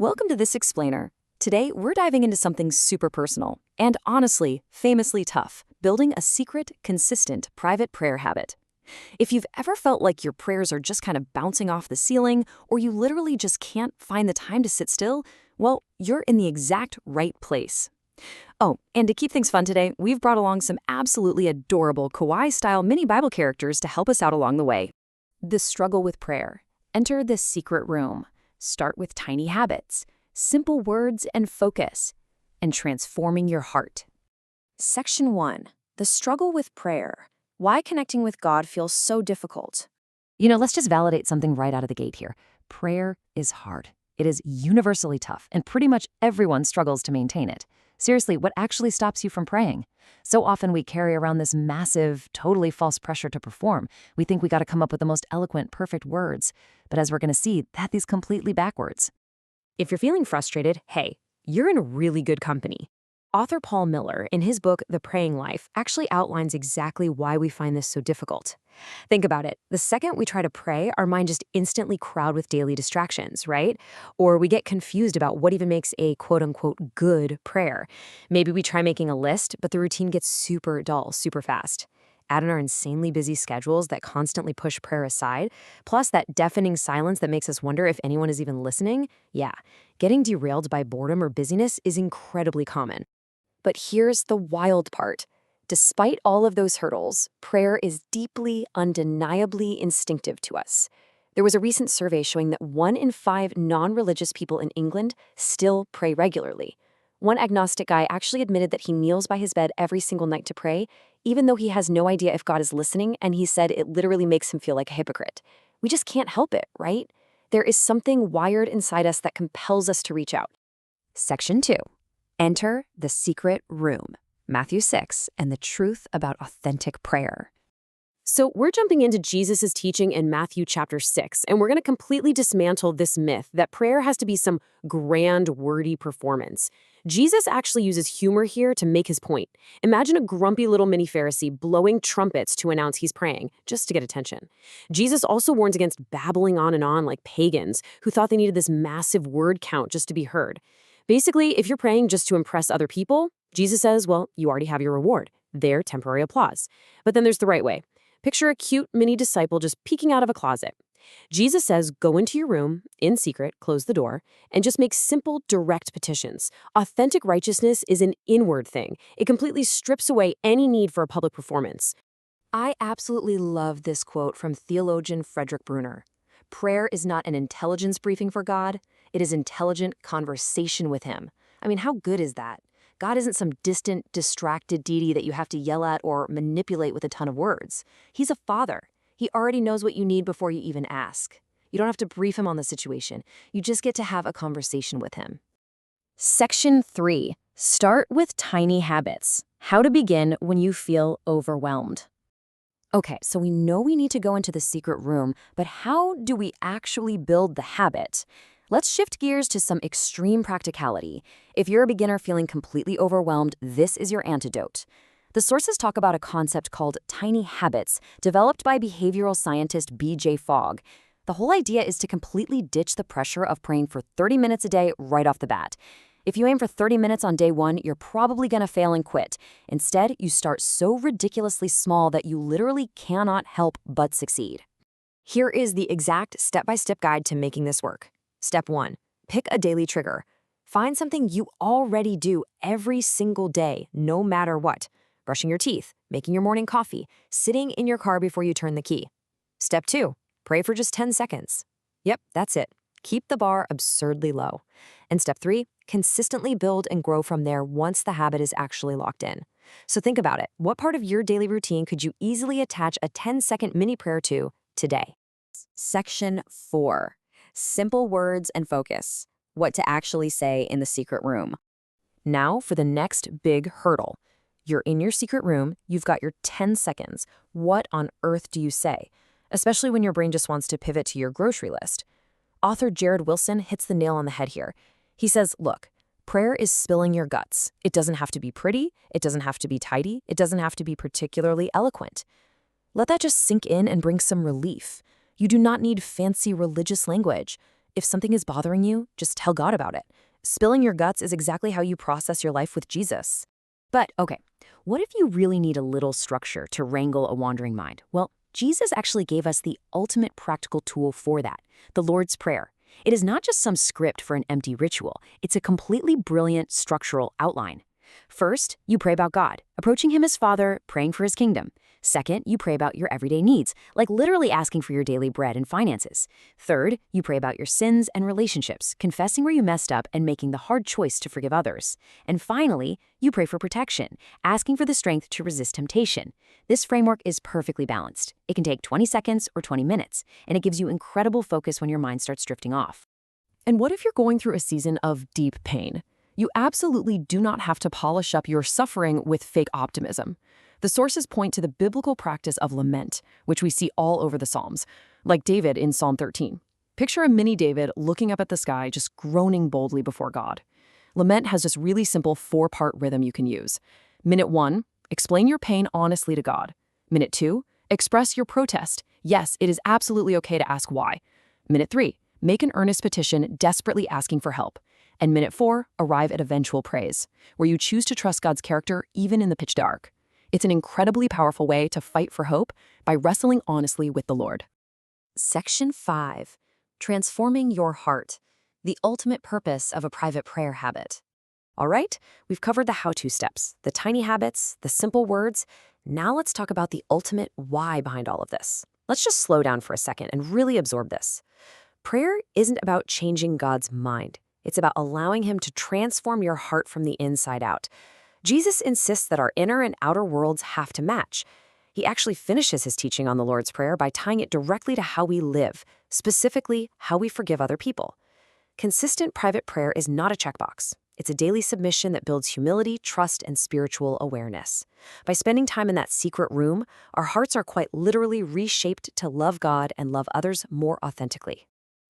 Welcome to This Explainer. Today, we're diving into something super personal and honestly, famously tough, building a secret, consistent, private prayer habit. If you've ever felt like your prayers are just kind of bouncing off the ceiling, or you literally just can't find the time to sit still, well, you're in the exact right place. Oh, and to keep things fun today, we've brought along some absolutely adorable kawaii-style mini Bible characters to help us out along the way. The struggle with prayer. Enter the secret room. Start with tiny habits, simple words and focus, and transforming your heart. Section 1. The struggle with prayer. Why connecting with God feels so difficult. Let's just validate something right out of the gate here. Prayer is hard. It is universally tough, and pretty much everyone struggles to maintain it. Seriously, what actually stops you from praying? So often we carry around this massive, totally false pressure to perform. We think we got to come up with the most eloquent, perfect words. But as we're going to see, that is completely backwards. If you're feeling frustrated, hey, you're in really good company. Author Paul Miller, in his book, The Praying Life, actually outlines exactly why we find this so difficult. Think about it. The second we try to pray, our mind just instantly crowds with daily distractions, right? Or we get confused about what even makes a quote-unquote good prayer. Maybe we try making a list, but the routine gets super dull, super fast. Add in our insanely busy schedules that constantly push prayer aside, plus that deafening silence that makes us wonder if anyone is even listening. Yeah, getting derailed by boredom or busyness is incredibly common. But here's the wild part. Despite all of those hurdles, prayer is deeply, undeniably instinctive to us. There was a recent survey showing that 1 in 5 non-religious people in England still pray regularly. One agnostic guy actually admitted that he kneels by his bed every single night to pray, even though he has no idea if God is listening, and he said it literally makes him feel like a hypocrite. We just can't help it, right? There is something wired inside us that compels us to reach out. Section 2. Enter the secret room. Matthew 6 and the truth about authentic prayer. So we're jumping into Jesus' teaching in Matthew chapter 6, and we're going to completely dismantle this myth that prayer has to be some grand, wordy performance. Jesus actually uses humor here to make his point. Imagine a grumpy little mini Pharisee blowing trumpets to announce he's praying, just to get attention. Jesus also warns against babbling on and on like pagans who thought they needed this massive word count just to be heard. Basically, if you're praying just to impress other people, Jesus says, well, you already have your reward, their temporary applause. But then there's the right way. Picture a cute mini disciple just peeking out of a closet. Jesus says, go into your room, in secret, close the door, and just make simple, direct petitions. Authentic righteousness is an inward thing. It completely strips away any need for a public performance. I absolutely love this quote from theologian Frederick Bruner. Prayer is not an intelligence briefing for God. It is intelligent conversation with him. I mean, how good is that? God isn't some distant, distracted deity that you have to yell at or manipulate with a ton of words. He's a father. He already knows what you need before you even ask. You don't have to brief him on the situation. You just get to have a conversation with him. Section 3. Start with tiny habits. How to begin when you feel overwhelmed. Okay, so we know we need to go into the secret room, but how do we actually build the habit? Let's shift gears to some extreme practicality. If you're a beginner feeling completely overwhelmed, this is your antidote. The sources talk about a concept called tiny habits, developed by behavioral scientist B.J. Fogg. The whole idea is to completely ditch the pressure of praying for 30 minutes a day right off the bat. If you aim for 30 minutes on day 1, you're probably going to fail and quit. Instead, you start so ridiculously small that you literally cannot help but succeed. Here is the exact step-by-step guide to making this work. Step 1. Pick a daily trigger. Find something you already do every single day, no matter what. Brushing your teeth, making your morning coffee, sitting in your car before you turn the key. Step 2. Pray for just 10 seconds. Yep, that's it. Keep the bar absurdly low. And step 3, consistently build and grow from there once the habit is actually locked in. So think about it. What part of your daily routine could you easily attach a 10-second mini prayer to today? Section 4. Simple words and focus. What to actually say in the secret room. Now for the next big hurdle. You're in your secret room, you've got your 10 seconds. What on earth do you say? Especially when your brain just wants to pivot to your grocery list. Author Jared Wilson hits the nail on the head here. He says, look, prayer is spilling your guts. It doesn't have to be pretty, it doesn't have to be tidy, it doesn't have to be particularly eloquent. Let that just sink in and bring some relief. You do not need fancy religious language. If something is bothering you, just tell God about it. Spilling your guts is exactly how you process your life with Jesus. But, okay, what if you really need a little structure to wrangle a wandering mind? Well, Jesus actually gave us the ultimate practical tool for that, the Lord's Prayer. It is not just some script for an empty ritual. It's a completely brilliant structural outline. First, you pray about God, approaching Him as Father, praying for His kingdom. Second, you pray about your everyday needs, like literally asking for your daily bread and finances. Third, you pray about your sins and relationships, confessing where you messed up and making the hard choice to forgive others. And finally, you pray for protection, asking for the strength to resist temptation. This framework is perfectly balanced. It can take 20 seconds or 20 minutes, and it gives you incredible focus when your mind starts drifting off. And what if you're going through a season of deep pain? You absolutely do not have to polish up your suffering with fake optimism. The sources point to the biblical practice of lament, which we see all over the Psalms, like David in Psalm 13. Picture a mini David looking up at the sky, just groaning boldly before God. Lament has this really simple 4-part rhythm you can use. Minute 1, explain your pain honestly to God. Minute 2, express your protest. Yes, it is absolutely okay to ask why. Minute 3, make an earnest petition, desperately asking for help. And minute 4, arrive at eventual praise, where you choose to trust God's character even in the pitch dark. It's an incredibly powerful way to fight for hope by wrestling honestly with the Lord. Section 5. Transforming your heart. The ultimate purpose of a private prayer habit. All right, we've covered the how-to steps, the tiny habits, the simple words. Now let's talk about the ultimate why behind all of this. Let's just slow down for a second and really absorb this. Prayer isn't about changing God's mind. It's about allowing Him to transform your heart from the inside out. Jesus insists that our inner and outer worlds have to match. He actually finishes his teaching on the Lord's Prayer by tying it directly to how we live, specifically how we forgive other people. Consistent private prayer is not a checkbox. It's a daily submission that builds humility, trust, and spiritual awareness. By spending time in that secret room, our hearts are quite literally reshaped to love God and love others more authentically.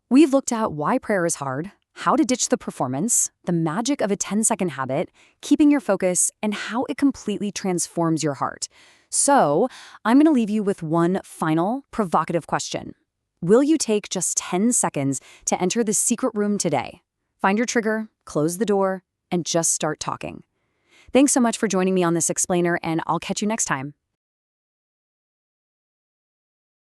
We've looked at why prayer is hard, how to ditch the performance, the magic of a 10-second habit, keeping your focus, and how it completely transforms your heart. So, I'm going to leave you with one final, provocative question. Will you take just 10 seconds to enter the secret room today? Find your trigger, close the door, and just start talking. Thanks so much for joining me on this explainer, and I'll catch you next time.